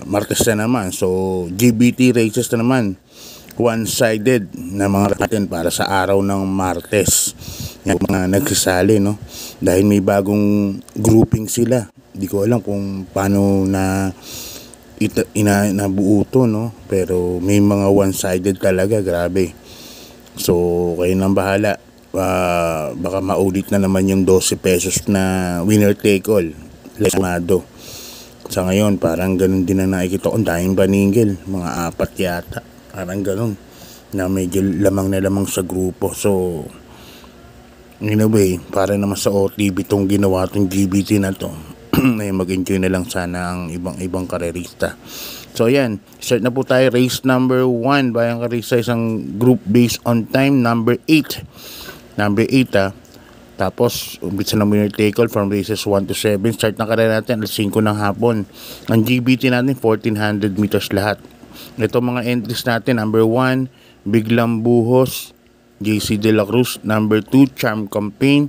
Martes na naman. So GBT races na naman, one-sided na mga natin para sa araw ng Martes. Yung mga nagsasali, no? Dahil may bagong grouping sila. Hindi ko alam kung paano nabuo to, no? Pero may mga one-sided talaga, grabe. So kayo nang bahala. Baka maulit na naman yung 12 pesos na winner take all lasmado. Sa ngayon parang ganun din na nakikita ko, daming baningil, mga 4 yata, parang ganun na medyo lamang na lamang sa grupo. So in a way, para naman sa OTB tong ginawa tong GBT na to ay mag-enjoy na lang sana ang ibang karerista. So yan, start na po tayo. Race number 1, Bayang Karista, isang group based on time, number 8. Tapos umpisa ng winner take all from races 1 to 7. Start na karera natin alas 5 ng hapon. Ang GBT natin 1400 meters lahat. Ito mga entries natin: number 1, Biglang Buhos, JC De La Cruz; number 2, Charm Campaign,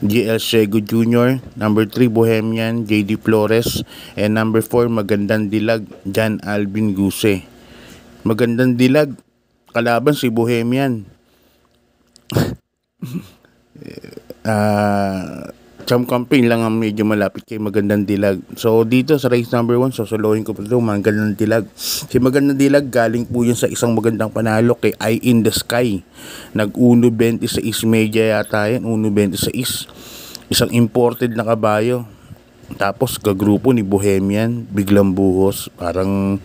JL Sego Jr.; number 3, Bohemian, JD Flores; and number 4, Magandang Dilag, Jan Alvin Guse. Magandang Dilag, kalaban si Bohemian. Charm Campaign lang ang medyo malapit kay Magandang Dilag. So dito sa race number 1, sosolohin ko po ito, Magandang Dilag. Si Magandang Dilag, galing po yun sa isang magandang panalo kay Eye in the Sky. Nag 1.26 media yata yan, 1.26. Isang imported na kabayo. Tapos kagrupo ni Bohemian, Biglang Buhos. Parang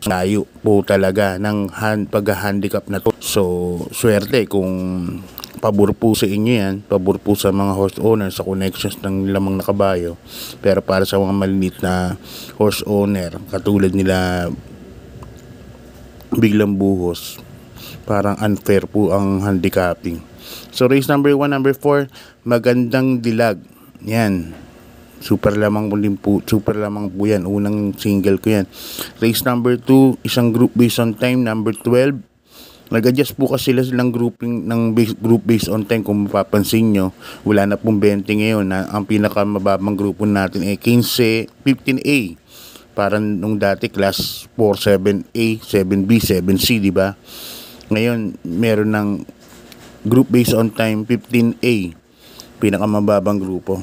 layo po talaga ng pag-handicap na to. So swerte kung pabor po sa inyo yan, pabor po sa mga horse owner sa connections ng lamang na kabayo. Pero para sa mga maliit na horse owner katulad nila Biglang Buhos, parang unfair po ang handicapping. So race number 1, number 4, Magandang Dilag. Yan, super lamang po yan, unang single ko yan. Race number 2, isang group based on time, number 12. Nag-adjust po kasi silang grouping ng group based on time. Kung mapapansin nyo, wala na pong 20 ngayon. Ang pinakamababang grupo natin ay 15A. Parang nung dati class 4, 7A, 7B, 7C, di ba? Ngayon, meron ng group based on time 15A, pinakamababang grupo.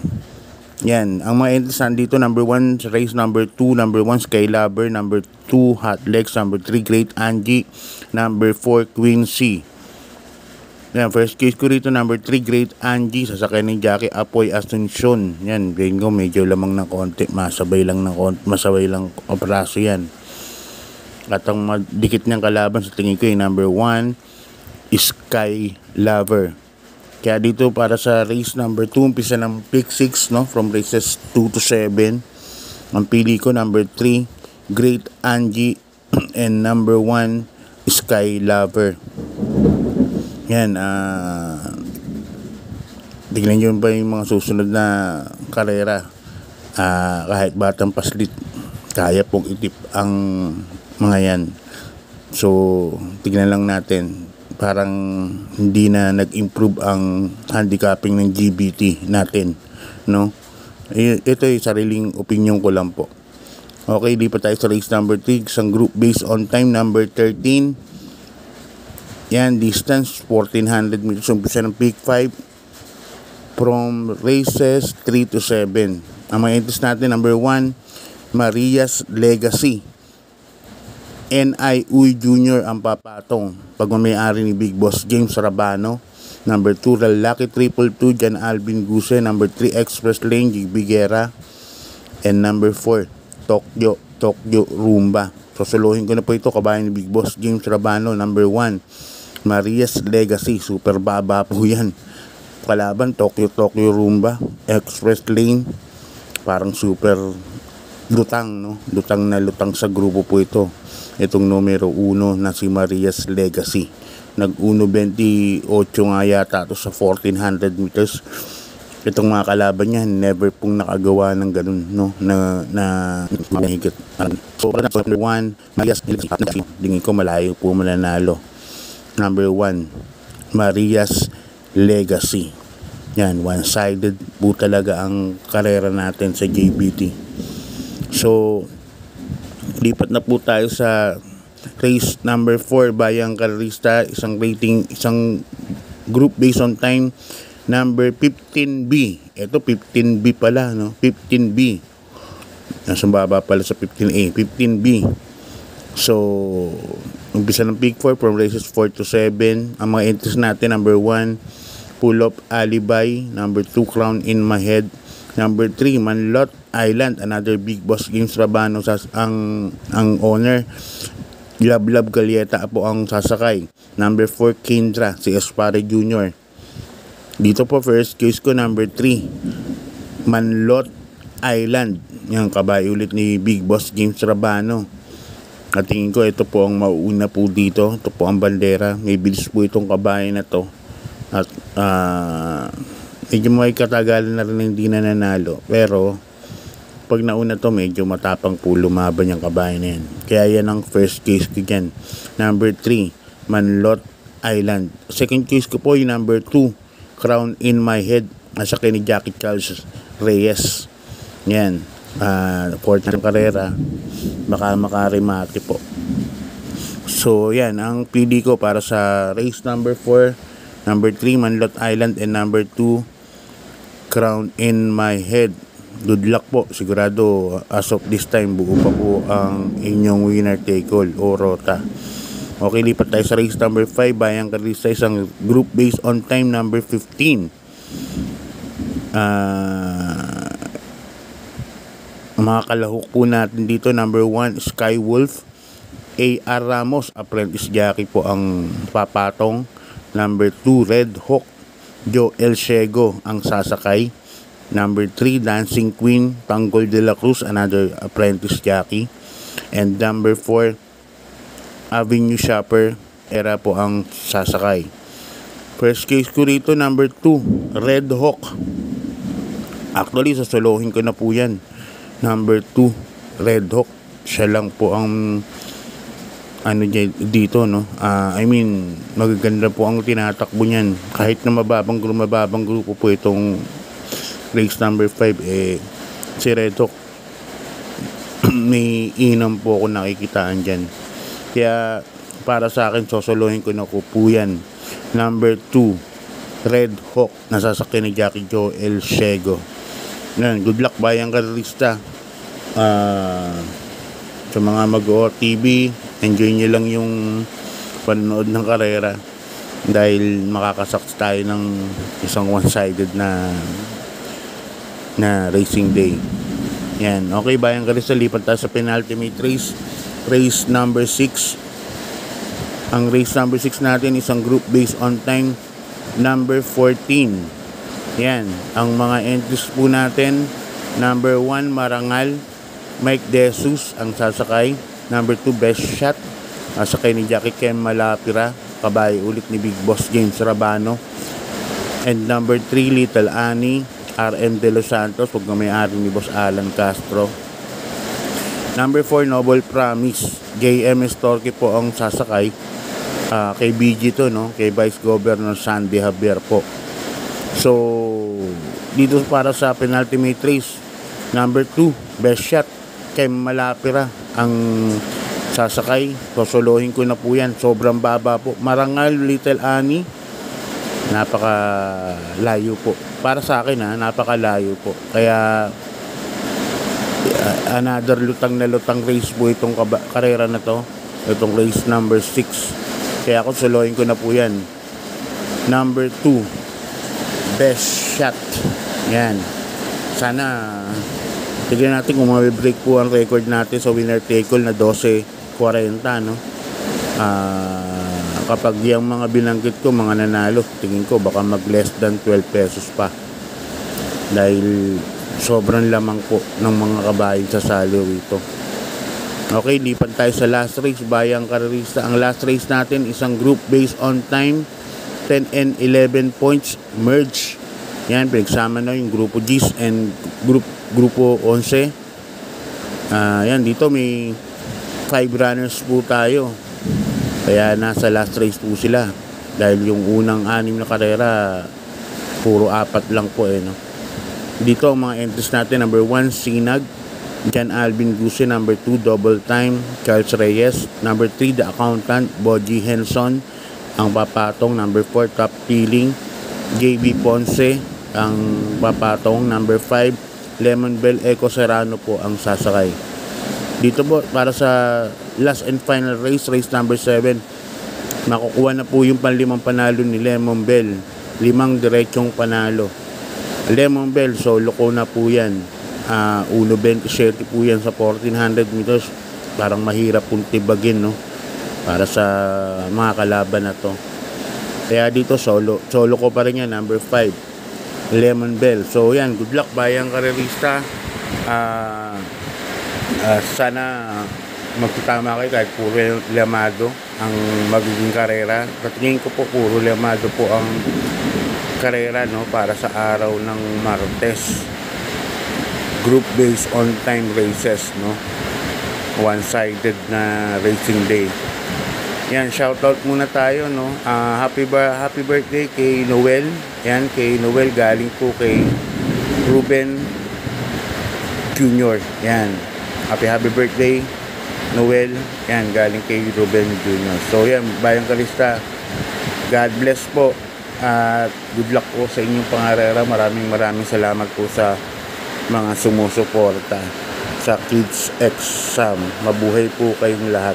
Yan, ang mga entries nandito: number 1, race number 2, number 1, Sky Lover; number 2, Hot Legs; number 3, Great Angie; number 4, Queen C. Yan, first case ko rito, number 3, Great Angie, sasakay ni Jackie Apoy Asuncion. Yan, brain ko medyo lamang ng konti, masabay lang opraso yan. At ang dikit niyang kalaban sa tingin ko yung number 1, Sky Lover. Kaya dito para sa race number 2, umpisa ng pick 6, no? From races 2 to 7. Ang pili ko, number 3, Great Angie, and number 1, Sky Lover. Yan, tignan nyo ba yung mga susunod na karera. Kahit batang paslit, kaya pong itip ang mga yan. So tignan lang natin, parang hindi na nag-improve ang handicapping ng GBT natin, no? Ito ay sariling opinion ko lang po. Okay, lipat tayo sa race number 3, isang group based on time, number 13. Yan, distance 1400 meters, umpisa ng peak 5 from races 3 to 7. Ang mga entries natin: number 1, Maria's Legacy, N.I. Uy Jr. ang papatong, pagmamayari ni Big Boss James Rabano. Number 2, Lalaki 222, Jan Alvin Guse. Number 3, Express Lane, Jig Bigera. And number 4, Tokyo Rumba. Sosolohin ko na po ito, kabayan ni Big Boss James Rabano. Number 1, Maria's Legacy, super baba po yan. Kalaban, Tokyo Rumba. Express Lane, parang super lutang, no? Lutang sa grupo po ito. Itong numero 1 na si Maria's Legacy. Nag 1.28 nga yata ito sa 1400 meters. Itong mga kalaban niya, never pong nakagawa ng ganun, no? Na mahigit. So, number 1, Maria's Legacy. Tingin ko malayo po mananalo. Number 1, Maria's Legacy. Yan, one-sided po talaga ang karera natin sa JBT. So, lipat na po tayo sa race number 4, Bayang Karerista, isang group based on time, number 15B. Ito 15B pala, no? 15B. Nasa baba pala sa 15A, 15B. So, umpisa ng Big 4 from races 4 to 7. Ang mga entries natin, number 1, Pull Up Alibi. Number 2, Crown in My Head. Number 3, Manlot Island, another Big Boss Games Rabano ang owner. Love Galieta po ang sasakay. Number 4, Kendra, si Espare Jr. Dito po first case ko, number 3, Manlot Island. Yan, kabay ulit ni Big Boss Games Rabano. At tingin ko ito po ang mauuna po dito. Ito po ang bandera. May bilis po itong kabayan na to. At medyo may katagalan na rin hindi na nanalo. Pero pag nauna to, medyo matapang po lumaban yung kabayan na yan. Kaya yan ang first case ko dyan. Number 3, Manlot Island. Second case ko po yung number 2, Crown in My Head. Nasa kay ni Jackie Charles Reyes. Yan. Fourth ng karera. Baka makarimati po. So yan ang pili ko para sa race number 4, number 3, Manlot Island, and number 2, Crown in My Head. Good luck po. Sigurado as of this time buo pa po ang inyong winner take all o rota. Okay, lipat tayo sa race number 5, Bayang Karerista, isang group based on time, number 15. Mga kalahok po natin dito, number 1, Skywolf. A.R. Ramos, apprentice jockey po ang papatong. Number 2, Red Hawk, Joel Shego ang sasakay. Number 3, Dancing Queen, Tanggol de la Cruz, another apprentice jockey. And number 4, Avenue Shopper, Era po ang sasakay. First case ko rito, number 2, Red Hawk. Actually, sasolohin ko na po yan. Number 2, Red Hawk. Siya lang po ang dito, no? Magaganda po ang tinatakbo niyan. Kahit na mababang grupo po itong race number 5, si Red Hawk may inam po ako nakikitaan dyan. Kaya para sa akin, sosolohin ko na po yan. Number 2, Red Hawk, nasasakyan ni Jackie Joel Shego. Yan, good luck Bayang Karerista. Sa mga mag-OTV, enjoy nyo lang yung panonood ng karera dahil makakasaks tayo ng isang one-sided na racing day. Yan, okay Bayang Karerista, lipat tayo sa penultimate race, race number 6. Ang race number 6 natin is ang group based on time, number 14. Yan, ang mga entries po natin, number 1, Marangal, Mike Jesus ang sasakay. Number 2, Best Shot, sakay ni Jackie Kem Malapira, kabay ulit ni Big Boss James Rabano. And number 3, Little Annie, RM De Los Santos, huwag na may-ari ni Boss Alan Castro. Number 4, Noble Promise, JM Estorque po ang sasakay. Kay BG to, no? Kay Vice Governor Sandy Javier po. So, dito para sa penultimate race, number 2, Best Shot, kay Malapira ang sasakay. Sosolohin ko na po yan. Sobrang baba po. Marangal, Little Annie, napakalayo po. Para sa akin, napakalayo po. Kaya, another lutang race po itong karera na to. Itong race number 6. Kaya ako solohin ko na po yan. Number 2, Best Shot. Yan. Sana tignan natin kung mabibreak po ang record natin sa winner take all na 12.40, no? Kapag yung mga binanggit ko, mga nanalo, tingin ko baka mag less than 12 pesos pa. Dahil sobrang lamang po ng mga kabayan sa salo ito. Okay, lipat tayo sa last race, Bayang Karerista. Ang last race natin, isang group based on time, 10 and 11 points merge. Yan, pinagsama na yung grupo G's and grupo 11. Yan, dito may 5 runners po tayo. Kaya nasa last race po sila. Dahil yung unang 6 na karera Puro apat lang po no. Dito ang mga entries natin, number 1 Sinag, Jan Alvin Guse, number 2 Double Time, Charles Reyes, number 3 The Accountant, Boji Henson ang papatong, number 4 Top Peeling, JB Ponce ang papatong, number 5 Lemon Bell, Eco Serrano po ang sasakay. Dito po para sa last and final race number 7, makukuha na po yung panlimang panalo ni Lemon Bell, 5 diretsong panalo. Lemon Bell, solo ko na po yan, 1.27 po yan sa 1400 meters. Parang mahirap pong tibagin no, para sa mga kalaban na to. Kaya dito solo ko pa rin yan, number 5 Lemon Bell. So yan, good luck bayang karerista. Sana magtutama kayo kahit puro lamado ang magiging karera. Patingin ko po puro lamado po ang karera no, para sa araw ng Martes. Group based on time races no, one-sided na racing day. Yan, shoutout muna tayo no. Happy birthday kay Noel. Yan, kay Noel, galing po kay Ruben Jr. Yan, happy birthday Noel. Yan, galing kay Ruben Jr. So yan, bayang karista, God bless po at good luck po sa inyong pangarera. Maraming salamat po sa mga sumusuporta sa Kids Exam. Mabuhay po kayong lahat.